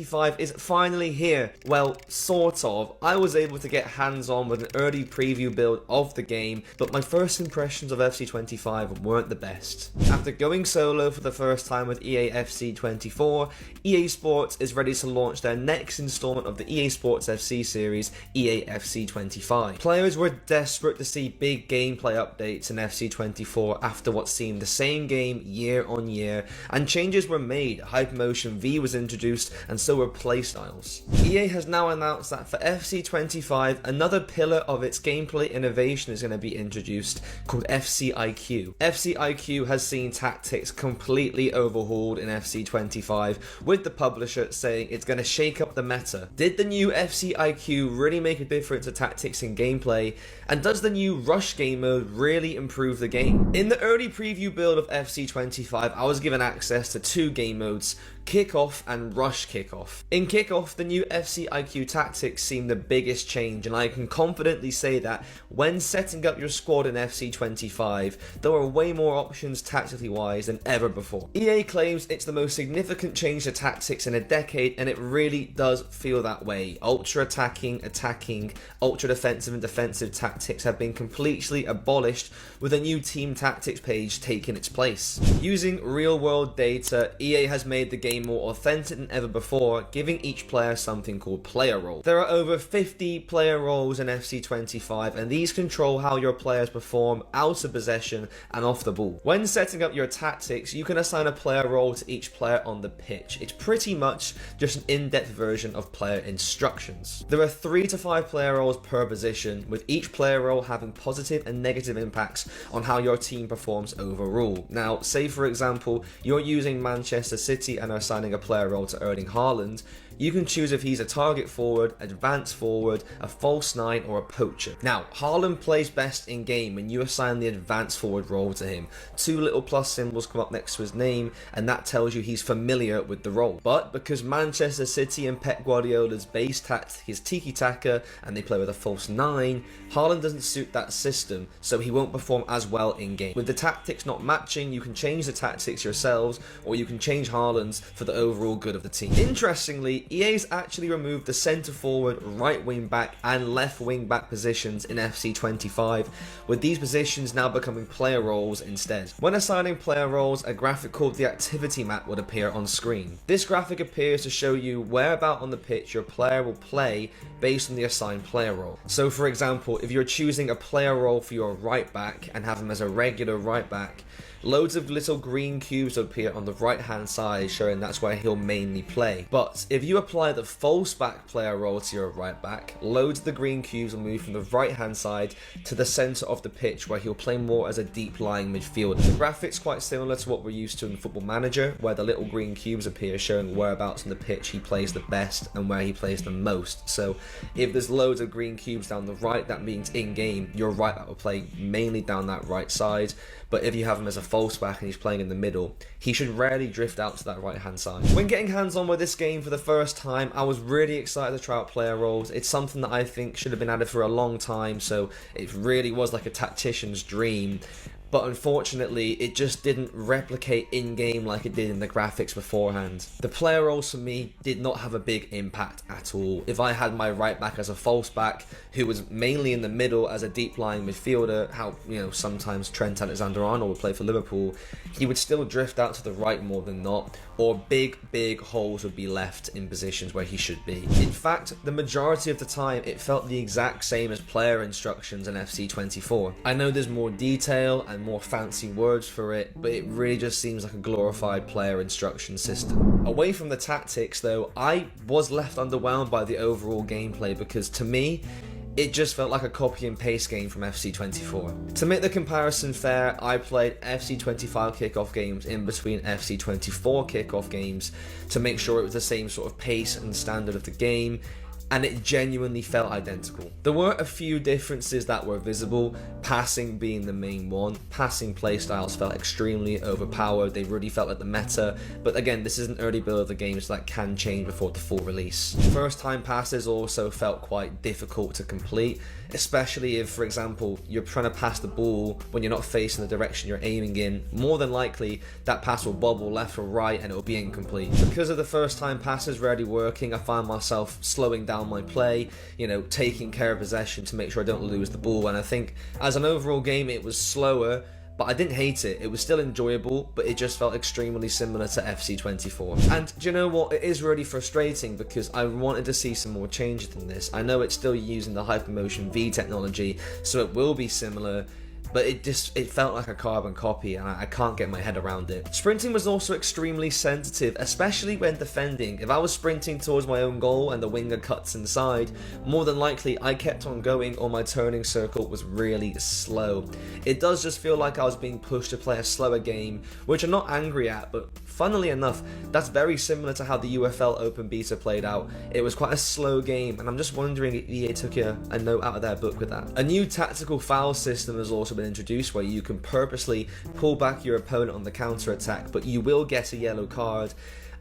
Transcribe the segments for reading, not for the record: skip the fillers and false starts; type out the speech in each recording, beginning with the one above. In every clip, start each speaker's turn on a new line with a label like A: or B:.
A: 5 is finally here. Well, sort of. I was able to get hands-on with an early preview build of the game, but my first impressions of FC25 weren't the best. After going solo for the first time with EA FC 24, EA Sports is ready to launch their next installment of the EA Sports FC series, EA FC 25. Players were desperate to see big gameplay updates in FC 24 after what seemed the same game year on year, and changes were made. Hypermotion V was introduced, and so were playstyles. EA has now announced that for FC 25, another pillar of its gameplay innovation is going to be introduced, called FC IQ. FC IQ has seen tactics completely overhauled in FC 25, with the publisher saying it's going to shake up the meta. Did the new FC IQ really make a difference to tactics in gameplay, and does the new Rush game mode really improve the game? In the early preview build of FC 25, I was given access to two game modes, Kickoff and Rush Kickoff. In Kickoff, the new FC IQ tactics seem the biggest change, and I can confidently say that when setting up your squad in FC 25, there are way more options tactically wise than ever before. EA claims it's the most significant change to tactics in a decade, and it really does feel that way. Ultra attacking, ultra defensive and defensive tactics have been completely abolished, with a new team tactics page taking its place. Using real world data, EA has made the game more authentic than ever before, giving each player something called player role. There are over 50 player roles in FC 25, and these control how your players perform out of possession and off the ball. When setting up your tactics, you can assign a player role to each player on the pitch. It's pretty much just an in-depth version of player instructions. There are 3 to 5 player roles per position, with each player role having positive and negative impacts on how your team performs overall. Now, say for example, you're using Manchester City and are assigning a player role to Erling Haaland. You can choose if he's a target forward, advanced forward, a false 9, or a poacher. Now, Haaland plays best in game when you assign the advanced forward role to him. 2 little plus symbols come up next to his name, and that tells you he's familiar with the role. But because Manchester City and Pep Guardiola's base tactic is tiki-taka, and they play with a false 9, Haaland doesn't suit that system, so he won't perform as well in game. With the tactics not matching, you can change the tactics yourselves, or you can change Haaland's for the overall good of the team. Interestingly, EA's actually removed the centre forward, right wing back and left wing back positions in FC 25, with these positions now becoming player roles instead. When assigning player roles, a graphic called the activity map would appear on screen. This graphic appears to show you whereabout on the pitch your player will play based on the assigned player role. So for example, if you're choosing a player role for your right back and have him as a regular right back, loads of little green cubes will appear on the right hand side showing that's where he'll mainly play. But if you apply the false back player role to your right back, loads of the green cubes will move from the right hand side to the centre of the pitch where he'll play more as a deep lying midfielder. The graphic's quite similar to what we're used to in Football Manager, where the little green cubes appear showing whereabouts on the pitch he plays the best and where he plays the most. So if there's loads of green cubes down the right, that means in game your right back will play mainly down that right side. But if you have him as a false back and he's playing in the middle, he should rarely drift out to that right hand side. When getting hands on with this game for the first time, I was really excited to try out player roles. It's something that I think should have been added for a long time, so it really was like a tactician's dream. But unfortunately, it just didn't replicate in-game like it did in the graphics beforehand. The player roles for me did not have a big impact at all. If I had my right back as a false back, who was mainly in the middle as a deep-lying midfielder, how, sometimes Trent Alexander-Arnold would play for Liverpool, he would still drift out to the right more than not, or big holes would be left in positions where he should be. In fact, the majority of the time, it felt the exact same as player instructions in FC 24. I know there's more detail and more fancy words for it, but it really just seems like a glorified player instruction system. Away from the tactics though, I was left underwhelmed by the overall gameplay, because to me, it just felt like a copy and paste game from FC 24. To make the comparison fair, I played FC 25 kickoff games in between FC 24 kickoff games to make sure it was the same sort of pace and standard of the game. and it genuinely felt identical. There were a few differences that were visible, passing being the main one. Passing playstyles felt extremely overpowered, they really felt like the meta, but again, this is an early build of the game, so that can change before the full release. First time passes also felt quite difficult to complete, especially if, for example, you're trying to pass the ball when you're not facing the direction you're aiming in. More than likely, that pass will bobble left or right and it'll be incomplete. Because of the first time passes rarely working, I find myself slowing down my play, taking care of possession to make sure I don't lose the ball, and I think as an overall game it was slower, but I didn't hate it. It was still enjoyable, but it just felt extremely similar to FC24. And do you know what? It is really frustrating because I wanted to see some more changes than this. I know it's still using the Hypermotion V technology, so it will be similar, but it felt like a carbon copy, and I can't get my head around it. Sprinting was also extremely sensitive, especially when defending. If I was sprinting towards my own goal and the winger cuts inside, more than likely I kept on going or my turning circle was really slow. It does just feel like I was being pushed to play a slower game, which I'm not angry at, but funnily enough, that's very similar to how the UFL Open Beta played out. It was quite a slow game, and I'm just wondering if EA took a note out of their book with that. A new tactical foul system has also been introduced where you can purposely pull back your opponent on the counter attack, but you will get a yellow card.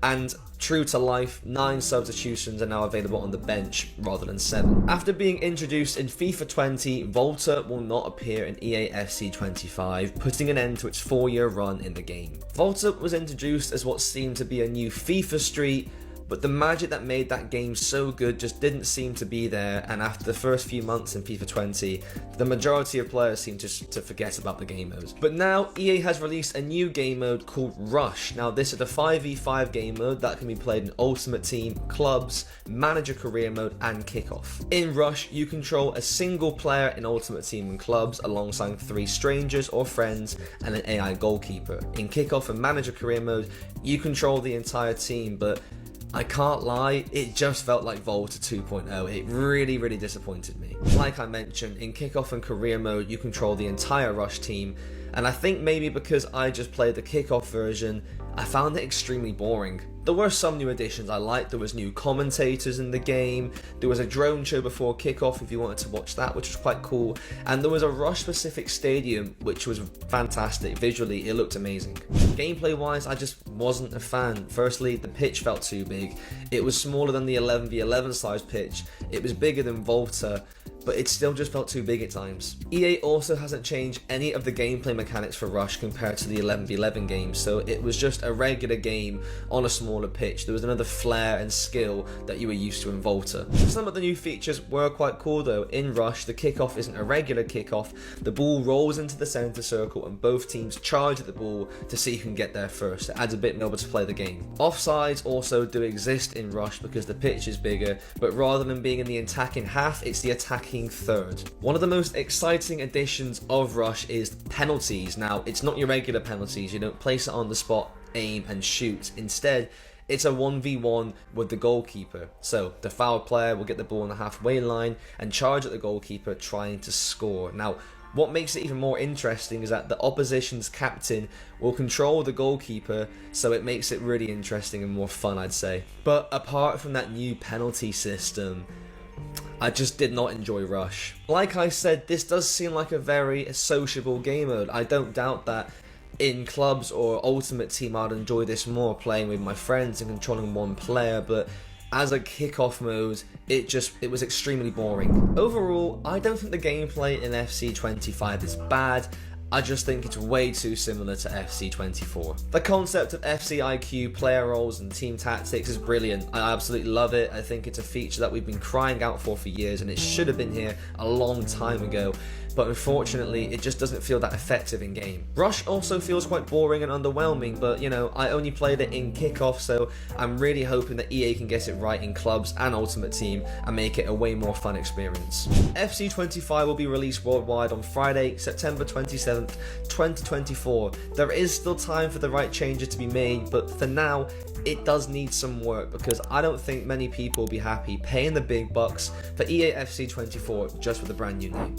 A: And true to life, 9 substitutions are now available on the bench rather than 7. After being introduced in FIFA 20, Volta will not appear in EA FC 25, putting an end to its 4-year run in the game. Volta was introduced as what seemed to be a new FIFA Street, but the magic that made that game so good just didn't seem to be there, and after the first few months in FIFA 20, the majority of players seemed to forget about the game mode. But now, EA has released a new game mode called Rush. Now this is a 5v5 game mode that can be played in Ultimate Team, Clubs, Manager Career Mode, and Kickoff. In Rush, you control a single player in Ultimate Team and Clubs alongside 3 strangers or friends and an AI goalkeeper. In Kickoff and Manager Career Mode, you control the entire team, but I can't lie, it just felt like Volta 2.0. It really disappointed me. Like I mentioned, in Kickoff and Career Mode, you control the entire Rush team, and I think maybe because I just played the Kickoff version, I found it extremely boring. There were some new additions I liked. There was new commentators in the game, there was a drone show before kickoff if you wanted to watch that, which was quite cool, and there was a Rush specific stadium which was fantastic. Visually it looked amazing. Gameplay wise, I just wasn't a fan. Firstly, the pitch felt too big. It was smaller than the 11v11 size pitch, it was bigger than Volta, but it still just felt too big at times. EA also hasn't changed any of the gameplay mechanics for Rush compared to the 11v11 game, so it was just a regular game on a smaller pitch. There was another flair and skill that you were used to in Volta. Some of the new features were quite cool though. In Rush, the kickoff isn't a regular kickoff. The ball rolls into the center circle and both teams charge at the ball to see who can get there first. It adds a bit more to play the game. Offsides also do exist in Rush because the pitch is bigger, but rather than being in the attacking half, it's the attacking third. One of the most exciting additions of Rush is penalties. Now, it's not your regular penalties. You don't place it on the spot, aim and shoot. Instead, it's a 1v1 with the goalkeeper. So the foul player will get the ball on the halfway line and charge at the goalkeeper trying to score. Now, what makes it even more interesting is that the opposition's captain will control the goalkeeper, so it makes it really interesting and more fun, I'd say. But apart from that new penalty system, I just did not enjoy Rush. Like I said, this does seem like a very sociable game mode. I don't doubt that in Clubs or Ultimate Team I'd enjoy this more, playing with my friends and controlling one player, but as a kickoff mode, it was extremely boring. Overall, I don't think the gameplay in FC 25 is bad. I just think it's way too similar to FC24. The concept of FC IQ, player roles and team tactics is brilliant. I absolutely love it. I think it's a feature that we've been crying out for years, and it should have been here a long time ago, but unfortunately it just doesn't feel that effective in game. Rush also feels quite boring and underwhelming, but I only played it in Kickoff, so I'm really hoping that EA can get it right in Clubs and Ultimate Team and make it a way more fun experience. FC 25 will be released worldwide on Friday, September 27th, 2024. There is still time for the right changes to be made, but for now, it does need some work because I don't think many people will be happy paying the big bucks for EA FC 24 just with a brand new name.